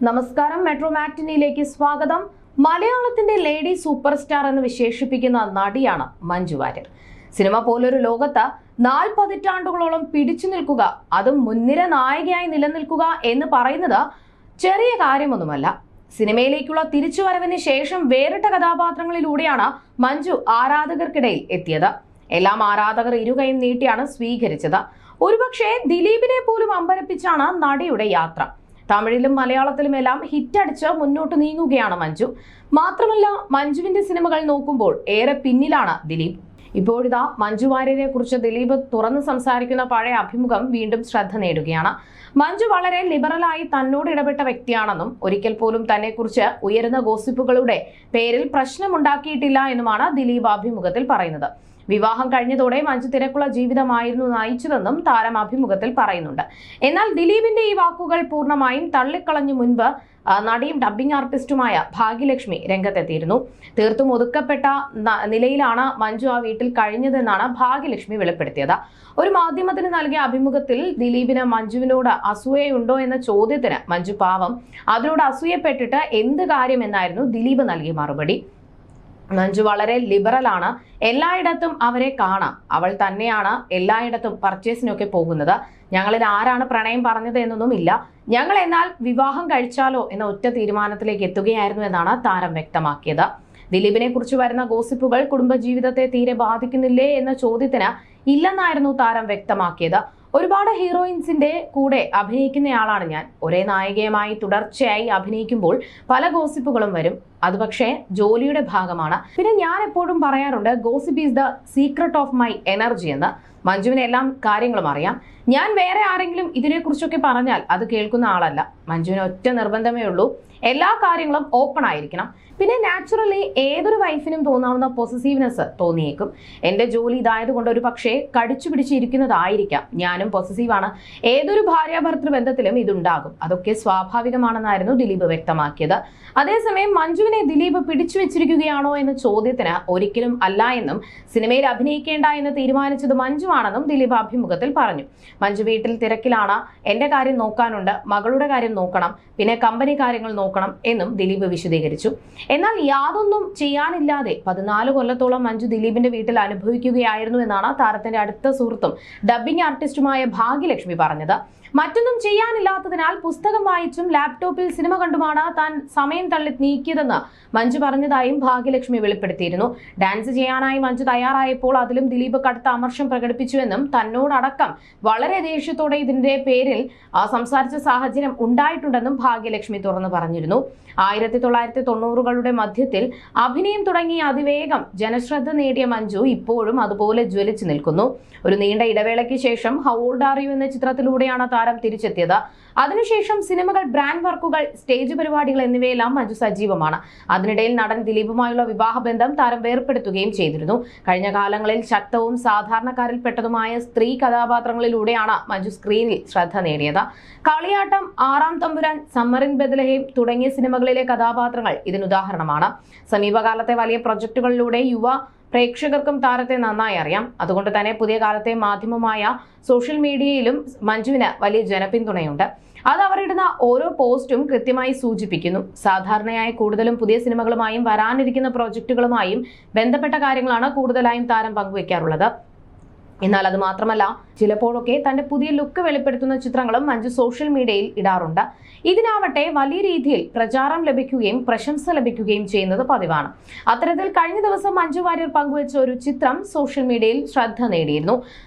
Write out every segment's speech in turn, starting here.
നമസ്കാരം, മെട്രോ മാറ്റിനിയിലേക്ക് സ്വാഗതം. മലയാളത്തിന്റെ ലേഡി സൂപ്പർ സ്റ്റാർ എന്ന് വിശേഷിപ്പിക്കുന്ന നടിയാണ് മഞ്ജു വാര്യർ. സിനിമ പോലൊരു ലോകത്ത് 4 പതിറ്റാണ്ടുകളോളം പിടിച്ചു നിൽക്കുക, അതും മുൻനിര നായികയായി നിലനിൽക്കുക എന്ന് പറയുന്നത് ചെറിയ കാര്യമൊന്നുമല്ല. സിനിമയിലേക്കുള്ള തിരിച്ചുവരവിന് ശേഷം വേറിട്ട കഥാപാത്രങ്ങളിലൂടെയാണ് മഞ്ജു ആരാധകർക്കിടയിൽ എത്തിയത്. എല്ലാം ആരാധകർ ഇരുകൈയും നീട്ടിയാണ് സ്വീകരിച്ചത്. ഒരുപക്ഷെ ദിലീപിനെ പോലും അമ്പരപ്പിച്ചാണ് നടിയുടെ യാത്ര. തമിഴിലും മലയാളത്തിലുമെല്ലാം ഹിറ്റടിച്ച് മുന്നോട്ട് നീങ്ങുകയാണ് മഞ്ജു. മാത്രമല്ല, മഞ്ജുവിന്റെ സിനിമകൾ നോക്കുമ്പോൾ ഏറെ പിന്നിലാണ് ദിലീപ്. ഇപ്പോഴിതാ മഞ്ജു വാര്യരെ കുറിച്ച് ദിലീപ് തുറന്നു സംസാരിക്കുന്ന പഴയ അഭിമുഖം വീണ്ടും ശ്രദ്ധ നേടുകയാണ്. മഞ്ജു വളരെ ലിബറലായി തന്നോട് ഇടപെട്ട വ്യക്തിയാണെന്നും ഒരിക്കൽ പോലും തന്നെക്കുറിച്ച് ഉയരുന്ന ഗോസിപ്പുകളുടെ പേരിൽ പ്രശ്നമുണ്ടാക്കിയിട്ടില്ല എന്നുമാണ് ദിലീപ് അഭിമുഖത്തിൽ പറയുന്നത്. വിവാഹം കഴിഞ്ഞതോടെ മഞ്ജു തിരക്കുള്ള ജീവിതമായിരുന്നു നയിച്ചതെന്നും താരം അഭിമുഖത്തിൽ പറയുന്നുണ്ട്. എന്നാൽ ദിലീപിന്റെ ഈ വാക്കുകൾ പൂർണ്ണമായും തള്ളിക്കളഞ്ഞു മുൻപ് നടിയും ഡബ്ബിംഗ് ആർട്ടിസ്റ്റുമായ ഭാഗ്യലക്ഷ്മി രംഗത്തെത്തിയിരുന്നു. തീർത്തും ഒതുക്കപ്പെട്ട നിലയിലാണ് മഞ്ജു ആ വീട്ടിൽ കഴിഞ്ഞതെന്നാണ് ഭാഗ്യലക്ഷ്മി വെളിപ്പെടുത്തിയത്. ഒരു മാധ്യമത്തിന് നൽകിയ അഭിമുഖത്തിൽ ദിലീപിന് മഞ്ജുവിനോട് അസൂയയുണ്ടോ എന്ന ചോദ്യത്തിന് മഞ്ജു പാവം, അതിനോട് അസൂയപ്പെട്ടിട്ട് എന്ത് കാര്യം എന്നായിരുന്നു ദിലീപ് നൽകിയ മറുപടി. മഞ്ജു വളരെ ലിബറലാണ്, എല്ലായിടത്തും അവരെ കാണാം, അവൾ തന്നെയാണ് എല്ലായിടത്തും പർച്ചേസിനൊക്കെ പോകുന്നത്. ഞങ്ങളിൽ ആരാണ് പ്രണയം പറഞ്ഞത് എന്നൊന്നുമില്ല, ഞങ്ങൾ എന്നാൽ വിവാഹം കഴിച്ചാലോ എന്ന ഒറ്റ തീരുമാനത്തിലേക്ക് എത്തുകയായിരുന്നു എന്നാണ് താരം വ്യക്തമാക്കിയത്. ദിലീപിനെ കുറിച്ച് വരുന്ന ഗോസിപ്പുകൾ കുടുംബജീവിതത്തെ തീരെ ബാധിക്കുന്നില്ലേ എന്ന ചോദ്യത്തിന് ഇല്ലെന്നായിരുന്നു താരം വ്യക്തമാക്കിയത്. ഒരുപാട് ഹീറോയിൻസിന്റെ കൂടെ അഭിനയിക്കുന്നയാളാണ് ഞാൻ. ഒരേ നായികയുമായി തുടർച്ചയായി അഭിനയിക്കുമ്പോൾ പല ഗോസിപ്പുകളും വരും. അത് പക്ഷേ ജോലിയുടെ ഭാഗമാണ്. പിന്നെ ഞാൻ എപ്പോഴും പറയാറുണ്ട്, gossip is the secret of my energy എന്ന്. മഞ്ജുവിന് എല്ലാ കാര്യങ്ങളും അറിയാം. ഞാൻ വേറെ ആരെങ്കിലും ഇതിനെക്കുറിച്ചൊക്കെ പറഞ്ഞാൽ അത് കേൾക്കുന്ന ആളല്ല. മഞ്ജുവിന് ഒറ്റ നിർബന്ധമേ ഉള്ളൂ, എല്ലാ കാര്യങ്ങളും ഓപ്പൺ ആയിരിക്കണം. പിന്നെ നാച്ചുറലി ഏതൊരു വൈഫിനും തോന്നാവുന്ന പൊസസീവ്നെസ് തോന്നിയേക്കും. എന്റെ ജോലി ഇതായതുകൊണ്ട് ഒരു പക്ഷേ കടിച്ചു പിടിച്ചിരിക്കുന്നതായിരിക്കാം. ഞാനും പൊസസീവാണ്. ഏതൊരു ഭാര്യാഭർത്തൃ ബന്ധത്തിലും ഇതുണ്ടാകും. അതൊക്കെ സ്വാഭാവികമാണെന്നായിരുന്നു ദിലീപ് വ്യക്തമാക്കിയത്. അതേസമയം മഞ്ജുവിനെ ദിലീപ് പിടിച്ചു വെച്ചിരിക്കുകയാണോ എന്ന ചോദ്യത്തിന് ഒരിക്കലും അല്ല എന്നും സിനിമയിൽ അഭിനയിക്കേണ്ട എന്ന് തീരുമാനിച്ചത് മഞ്ജുവാണെന്നും ദിലീപ് അഭിമുഖത്തിൽ പറഞ്ഞു. മഞ്ജു വീട്ടിൽ തിരക്കിലാണ്, എന്റെ കാര്യം നോക്കാനുണ്ട്, മകളുടെ കാര്യം നോക്കണം, പിന്നെ കമ്പനി കാര്യങ്ങൾ നോക്കണം എന്നും ദിലീപ് വിശദീകരിച്ചു. എന്നാൽ യാതൊന്നും ചെയ്യാനില്ലാതെ 14 കൊല്ലത്തോളം മഞ്ജു ദിലീപിന്റെ വീട്ടിൽ അനുഭവിക്കുകയായിരുന്നു എന്നാണ് താരത്തിന്റെ അടുത്ത സുഹൃത്തും ഡബ്ബിംഗ് ആർട്ടിസ്റ്റുമായ ഭാഗ്യലക്ഷ്മി പറഞ്ഞത്. മറ്റൊന്നും ചെയ്യാനില്ലാത്തതിനാൽ പുസ്തകം വായിച്ചും ലാപ്ടോപ്പിൽ സിനിമ കണ്ടുമാണ് താൻ സമയം തള്ളി നീക്കിയതെന്ന് മഞ്ജു പറഞ്ഞതായും ഭാഗ്യലക്ഷ്മി വെളിപ്പെടുത്തിയിരുന്നു. ഡാൻസ് ചെയ്യാനായി മഞ്ജു തയ്യാറായപ്പോൾ അതിലും ദിലീപ് കടുത്ത അമർഷം പ്രകടിപ്പിച്ചുവെന്നും തന്നോടടക്കം വളരെ ദേഷ്യത്തോടെ ഇതിന്റെ പേരിൽ സംസാരിച്ച സാഹചര്യം ഉണ്ടായിട്ടുണ്ടെന്നും ഭാഗ്യലക്ഷ്മി തുറന്നു പറഞ്ഞിരുന്നു. 1990കളുടെ മധ്യത്തിൽ അഭിനയം തുടങ്ങി അതിവേഗം ജനശ്രദ്ധ നേടിയ മഞ്ജു ഇപ്പോഴും അതുപോലെ ജ്വലിച്ചു നിൽക്കുന്നു. ഒരു നീണ്ട ഇടവേളയ്ക്ക് ശേഷം ഹൗ ഓൾഡ് ആർ യു എന്ന ചിത്രത്തിലൂടെയാണ് താരം തിരിച്ചെത്തിയത്. അതിനുശേഷം സിനിമകൾ, ബ്രാൻഡ് വർക്കുകൾ, സ്റ്റേജ് പരിപാടികൾ എന്നിവയെല്ലാം മഞ്ജു സജീവമാണ്. അതിനിടയിൽ നടൻ ദിലീപുമായുള്ള വിവാഹബന്ധം താരം വേർപ്പെടുത്തുകയും ചെയ്തിരുന്നു. കഴിഞ്ഞ കാലങ്ങളിൽ ശക്തവും സാധാരണക്കാരിൽപ്പെട്ടതുമായ സ്ത്രീ കഥാപാത്രങ്ങളിലൂടെയാണ് മഞ്ജു സ്ക്രീനിൽ ശ്രദ്ധ നേടിയത്. കളിയാട്ടം, ആറാം തമ്പുരാൻ, സമ്മർ ഇൻ ബെത്ലഹേം തുടങ്ങിയ സിനിമകളിലെ കഥാപാത്രങ്ങൾ ഇതിനുദാഹരണമാണ്. സമീപകാലത്തെ വലിയ പ്രൊജക്ടുകളിലൂടെ യുവ പ്രേക്ഷകർക്കും താരത്തെ നന്നായി അറിയാം. അതുകൊണ്ട് തന്നെ പുതിയ കാലത്തെ മാധ്യമമായ സോഷ്യൽ മീഡിയയിലും മഞ്ജുവിന് വലിയ ജനപിന്തുണയുണ്ട്. അത് അവരിടുന്ന ഓരോ പോസ്റ്റും കൃത്യമായി സൂചിപ്പിക്കുന്നു. സാധാരണയായി കൂടുതലും പുതിയ സിനിമകളുമായും വരാനിരിക്കുന്ന പ്രോജക്റ്റുകളുമായും ബന്ധപ്പെട്ട കാര്യങ്ങളാണ് കൂടുതലായും താരം പങ്കുവയ്ക്കാറുള്ളത്. എന്നാൽ അത് മാത്രമല്ല, ചിലപ്പോഴൊക്കെ തന്റെ പുതിയ ലുക്ക് വെളിപ്പെടുത്തുന്ന ചിത്രങ്ങളും മഞ്ജു സോഷ്യൽ മീഡിയയിൽ ഇടാറുണ്ട്. ഇതിനാവട്ടെ വലിയ രീതിയിൽ പ്രചാരം ലഭിക്കുകയും പ്രശംസ ലഭിക്കുകയും ചെയ്യുന്നത് പതിവാണ്. അത്തരത്തിൽ കഴിഞ്ഞ ദിവസം മഞ്ജു വാര്യർ പങ്കുവച്ച ഒരു ചിത്രം സോഷ്യൽ മീഡിയയിൽ ശ്രദ്ധ നേടിയിരുന്നു.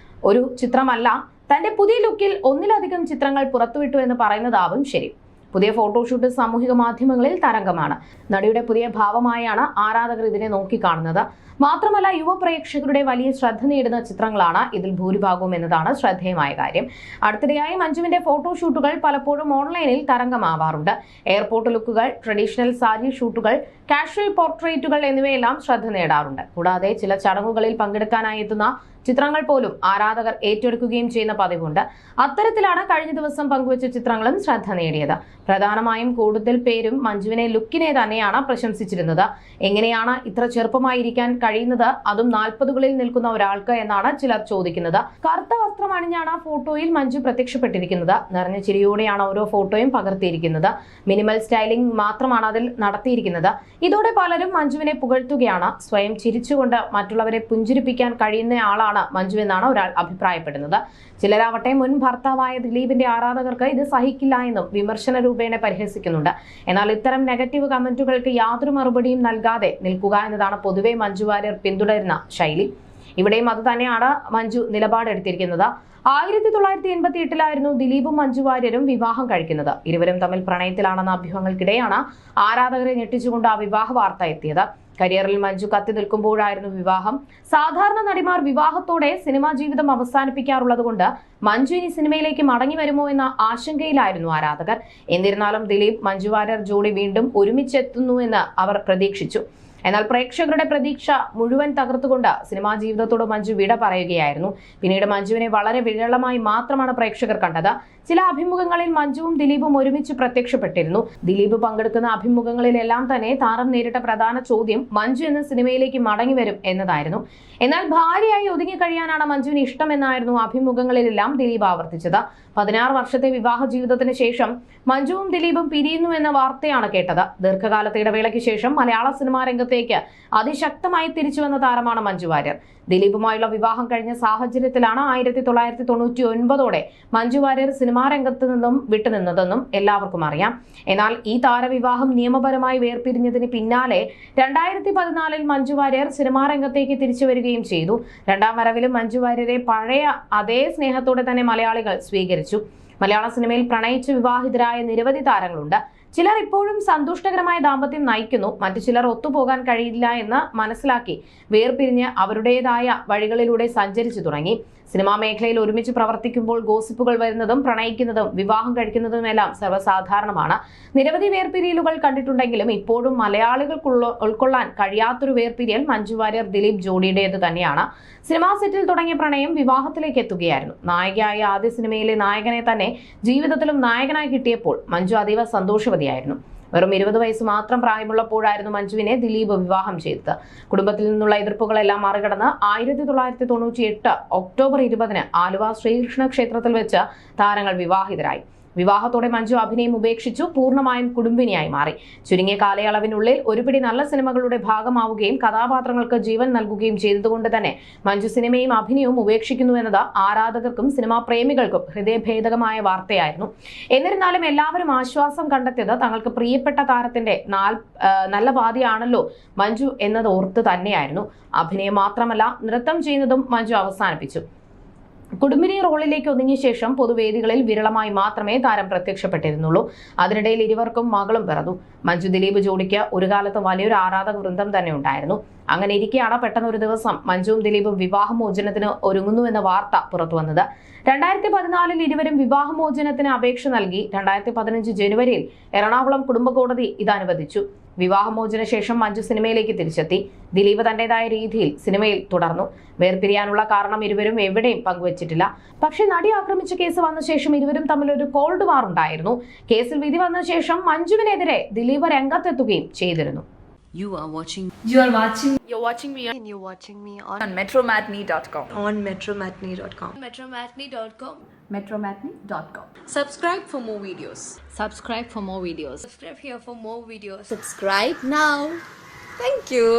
ഒരു ചിത്രമല്ല, തന്റെ പുതിയ ലുക്കിൽ ഒന്നിലധികം ചിത്രങ്ങൾ പുറത്തുവിട്ടു എന്ന് പറയുന്നതാവും ശരി. പുതിയ ഫോട്ടോഷൂട്ട് സാമൂഹിക മാധ്യമങ്ങളിൽ തരംഗമാണ്. നടിയുടെ പുതിയ ഭാവമായാണ് ആരാധകർ ഇതിനെ നോക്കിക്കാണുന്നത്. മാത്രമല്ല, യുവ പ്രേക്ഷകരുടെ വലിയ ശ്രദ്ധ നേടുന്ന ചിത്രങ്ങളാണ് ഇതിൽ ഭൂരിഭാഗവും എന്നതാണ് ശ്രദ്ധേയമായ കാര്യം. അടുത്തിടെയായി മഞ്ജുവിന്റെ ഫോട്ടോഷൂട്ടുകൾ പലപ്പോഴും ഓൺലൈനിൽ തരംഗമാവാറുണ്ട്. എയർപോർട്ട് ലുക്കുകൾ, ട്രഡീഷണൽ സാരി ഷൂട്ടുകൾ, കാഷ്വൽ പോർട്രേറ്റുകൾ എന്നിവയെല്ലാം ശ്രദ്ധ നേടാറുണ്ട്. കൂടാതെ ചില ചടങ്ങുകളിൽ പങ്കെടുക്കാനായി എത്തുന്ന ചിത്രങ്ങൾ പോലും ആരാധകർ ഏറ്റെടുക്കുകയും ചെയ്യുന്ന പതിവുണ്ട്. അത്തരത്തിലാണ് കഴിഞ്ഞ ദിവസം പങ്കുവച്ച ചിത്രങ്ങളും ശ്രദ്ധ നേടിയത്. പ്രധാനമായും കൂടുതൽ പേരും മഞ്ജുവിനെ ലുക്കിനെ തന്നെയാണ് പ്രശംസിച്ചിരുന്നത്. എങ്ങനെയാണ് ഇത്ര ചെറുപ്പമായിരിക്കാൻ കഴിയുന്നത്, അതും 40കളിൽ നിൽക്കുന്ന ഒരാൾക്ക് എന്നാണ് ചിലർ ചോദിക്കുന്നത്. കറുത്ത വസ്ത്രം അണിഞ്ഞാണ് ഫോട്ടോയിൽ മഞ്ജു പ്രത്യക്ഷപ്പെട്ടിരിക്കുന്നത്. നിറഞ്ഞ ചിരിയോടെയാണ് ഓരോ ഫോട്ടോയും പകർത്തിയിരിക്കുന്നത്. മിനിമൽ സ്റ്റൈലിംഗ് മാത്രമാണ് അതിൽ നടത്തിയിരിക്കുന്നത്. ഇതോടെ പലരും മഞ്ജുവിനെ പുകഴ്ത്തുകയാണ്. സ്വയം ചിരിച്ചുകൊണ്ട് മറ്റുള്ളവരെ പുഞ്ചിരിപ്പിക്കാൻ കഴിയുന്ന ആളാണ് മഞ്ജു എന്നാണ് ഒരാൾ അഭിപ്രായപ്പെടുന്നത്. ചിലരാവട്ടെ മുൻ ഭർത്താവായ ദിലീപിന്റെ ആരാധകർക്ക് ഇത് സഹിക്കില്ല എന്നും വിമർശന രൂപേണ പരിഹസിക്കുന്നുണ്ട്. എന്നാൽ ഇത്തരം നെഗറ്റീവ് കമന്റുകൾക്ക് യാതൊരു മറുപടിയും നൽകാതെ നിൽക്കുക എന്നതാണ് പൊതുവെ മഞ്ജു വാര്യർ പിന്തുടരുന്ന ശൈലി. ഇവിടെയും അത് തന്നെയാണ് മഞ്ജു നിലപാടെടുത്തിരിക്കുന്നത്. 1988 ദിലീപും മഞ്ജു വാര്യരും വിവാഹം കഴിക്കുന്നത്. ഇരുവരും തമ്മിൽ പ്രണയത്തിലാണെന്ന അഭ്യൂഹങ്ങൾക്കിടെയാണ് ആരാധകരെ ഞെട്ടിച്ചുകൊണ്ട് ആ വിവാഹ വാർത്ത എത്തിയത്. കരിയറിൽ മഞ്ജു കത്തി നിൽക്കുമ്പോഴായിരുന്നു വിവാഹം. സാധാരണ നടിമാർ വിവാഹത്തോടെ സിനിമാ ജീവിതം അവസാനിപ്പിക്കാറുള്ളതുകൊണ്ട് മഞ്ജു ഇനി സിനിമയിലേക്ക് മടങ്ങി വരുമോ എന്ന ആശങ്കയിലായിരുന്നു ആരാധകർ. എന്നിരുന്നാലും ദിലീപ് മഞ്ജു വാര്യർ ജോഡി വീണ്ടും ഒരുമിച്ചെത്തുന്നുവെന്ന് അവർ പ്രതീക്ഷിച്ചു. എന്നാൽ പ്രേക്ഷകരുടെ പ്രതീക്ഷ മുഴുവൻ തകർത്തുകൊണ്ട് സിനിമാ ജീവിതത്തോട് മഞ്ജു വിട പറയുകയായിരുന്നു. പിന്നീട് മഞ്ജുവിനെ വളരെ വിരളമായി മാത്രമാണ് പ്രേക്ഷകർ കണ്ടത്. ചില അഭിമുഖങ്ങളിൽ മഞ്ജുവും ദിലീപും ഒരുമിച്ച് പ്രത്യക്ഷപ്പെട്ടിരുന്നു. ദിലീപ് പങ്കെടുക്കുന്ന അഭിമുഖങ്ങളിലെല്ലാം തന്നെ താരം നേരിട്ട പ്രധാന ചോദ്യം മഞ്ജു എന്ന സിനിമയിലേക്ക് മടങ്ങി വരും എന്നതായിരുന്നു. എന്നാൽ ഭാര്യയായി ഒതുങ്ങിക്കഴിയാനാണ് മഞ്ജുവിന് ഇഷ്ടമെന്നായിരുന്നു അഭിമുഖങ്ങളിലെല്ലാം ദിലീപ് ആവർത്തിച്ചത്. 16 വർഷത്തെ വിവാഹ ജീവിതത്തിന് ശേഷം മഞ്ജുവും ദിലീപും പിരിയുന്നു എന്ന വാർത്തയാണ് കേട്ടത്. ദീർഘകാലത്തെ ഇടവേളയ്ക്ക് ശേഷം മലയാള സിനിമാ രംഗത്തേക്ക് അതിശക്തമായി തിരിച്ചുവന്ന താരമാണ് മഞ്ജു വാര്യർ. ദിലീപുമായുള്ള വിവാഹം കഴിഞ്ഞ സാഹചര്യത്തിലാണ് 1999ഓടെ മഞ്ജു വാര്യർ സിനിമാ രംഗത്ത് നിന്നും വിട്ടുനിന്നതെന്നും എല്ലാവർക്കും അറിയാം. എന്നാൽ ഈ താരവിവാഹം നിയമപരമായി വേർപിരിഞ്ഞതിന് പിന്നാലെ 2014 മഞ്ജു വാര്യർ സിനിമാ രംഗത്തേക്ക് തിരിച്ചു വരികയും ചെയ്തു. രണ്ടാം വരവിലും മഞ്ജു വാര്യരെ പഴയ അതേ സ്നേഹത്തോടെ തന്നെ മലയാളികൾ സ്വീകരിച്ചു. മലയാള സിനിമയിൽ പ്രണയിച്ച് വിവാഹിതരായ നിരവധി താരങ്ങളുണ്ട്. ചിലർ ഇപ്പോഴും സന്തുഷ്ടകരമായ ദാമ്പത്യം നയിക്കുന്നു. മറ്റു ചിലർ ഒത്തുപോകാൻ കഴിയില്ല എന്ന് മനസ്സിലാക്കി വേർപിരിഞ്ഞ് അവരുടേതായ വഴികളിലൂടെ സഞ്ചരിച്ചു തുടങ്ങി. സിനിമാ മേഖലയിൽ ഒരുമിച്ച് പ്രവർത്തിക്കുമ്പോൾ ഗോസിപ്പുകൾ വരുന്നതും പ്രണയിക്കുന്നതും വിവാഹം കഴിക്കുന്നതുമെല്ലാം സർവ്വസാധാരണമാണ്. നിരവധി വേർപിരിയലുകൾ കണ്ടിട്ടുണ്ടെങ്കിലും ഇപ്പോഴും മലയാളികൾക്ക് ഉൾക്കൊള്ളാൻ കഴിയാത്തൊരു വേർപിരിയൽ മഞ്ജു വാര്യർ ദിലീപ് ജോഡിയുടേത് തന്നെയാണ്. സിനിമാ സെറ്റിൽ തുടങ്ങിയ പ്രണയം വിവാഹത്തിലേക്ക് എത്തുകയായിരുന്നു. നായികയായ ആദ്യ സിനിമയിലെ നായകനെ തന്നെ ജീവിതത്തിലും നായകനായി കിട്ടിയപ്പോൾ മഞ്ജു അതീവ സന്തോഷവതിയായിരുന്നു. വെറും 20 വയസ്സ് മാത്രം പ്രായമുള്ളപ്പോഴായിരുന്നു മഞ്ജുവിനെ ദിലീപ് വിവാഹം ചെയ്തത്. കുടുംബത്തിൽ നിന്നുള്ള എതിർപ്പുകളെല്ലാം മറികടന്ന് 1998 ഒക്ടോബർ 20 ആലുവ ശ്രീകൃഷ്ണ ക്ഷേത്രത്തിൽ വെച്ച് താരങ്ങൾ വിവാഹിതരായി. വിവാഹത്തോടെ മഞ്ജു അഭിനയം ഉപേക്ഷിച്ചു പൂർണ്ണമായും കുടുംബിനിയായി മാറി. ചുരുങ്ങിയ കാലയളവിനുള്ളിൽ ഒരുപിടി നല്ല സിനിമകളുടെ ഭാഗമാവുകയും കഥാപാത്രങ്ങൾക്ക് ജീവൻ നൽകുകയും ചെയ്തതുകൊണ്ട് തന്നെ മഞ്ജു സിനിമയും അഭിനയവും ഉപേക്ഷിക്കുന്നുവെന്നത് ആരാധകർക്കും സിനിമാ പ്രേമികൾക്കും ഹൃദയഭേദകമായ വാർത്തയായിരുന്നു. എന്നിരുന്നാലും എല്ലാവരും ആശ്വാസം കണ്ടെത്തിയത് തങ്ങൾക്ക് പ്രിയപ്പെട്ട താരത്തിന്റെ നല്ല പാതിയാണല്ലോ മഞ്ജു എന്നത് ഓർത്ത് തന്നെയായിരുന്നു. അഭിനയം മാത്രമല്ല നൃത്തം ചെയ്യുന്നതും മഞ്ജു അവസാനിപ്പിച്ചു. കുടുംബിനി റോളിലേക്ക് ഒതുങ്ങിയ ശേഷം പൊതുവേദികളിൽ വിരളമായി മാത്രമേ താരം പ്രത്യക്ഷപ്പെട്ടിരുന്നുള്ളൂ. അതിനിടയിൽ ഇരുവർക്കും മകളും പിറന്നു. മഞ്ജു ദിലീപ് ജോഡിക്ക് ഒരു കാലത്ത് വലിയൊരു ആരാധക വൃന്ദം തന്നെ ഉണ്ടായിരുന്നു. അങ്ങനെ ഇരിക്കെയാണ് പെട്ടെന്ന് ഒരു ദിവസം മഞ്ജുവും ദിലീപും വിവാഹമോചനത്തിന് ഒരുങ്ങുന്നുവെന്ന വാർത്ത പുറത്തുവന്നത്. 2014 ഇരുവരും വിവാഹമോചനത്തിന് അപേക്ഷ നൽകി. 2015 ജനുവരിയിൽ എറണാകുളം കുടുംബ കോടതി ഇത് അനുവദിച്ചു. വിവാഹമോചന ശേഷം മഞ്ജു സിനിമയിലേക്ക് തിരിച്ചെത്തി. ദിലീപ് തന്റേതായ രീതിയിൽ സിനിമയിൽ തുടർന്നു. വേർപിരിയാനുള്ള കാരണം ഇരുവരും എവിടെയും പങ്കുവച്ചിട്ടില്ല. പക്ഷേ നടി ആക്രമിച്ച കേസ് വന്ന ശേഷം ഇരുവരും തമ്മിൽ ഒരു കോൾഡ് വാർ ഉണ്ടായിരുന്നു. കേസിൽ വിധി വന്ന ശേഷം മഞ്ജുവിനെതിരെ ദിലീപ് രംഗത്തെത്തുകയും ചെയ്തിരുന്നു. You're watching me on metromatney.com. on metromatney.com. metromatney.com. Subscribe for more videos. Subscribe for more videos. Subscribe here for more videos. Subscribe now. Thank you.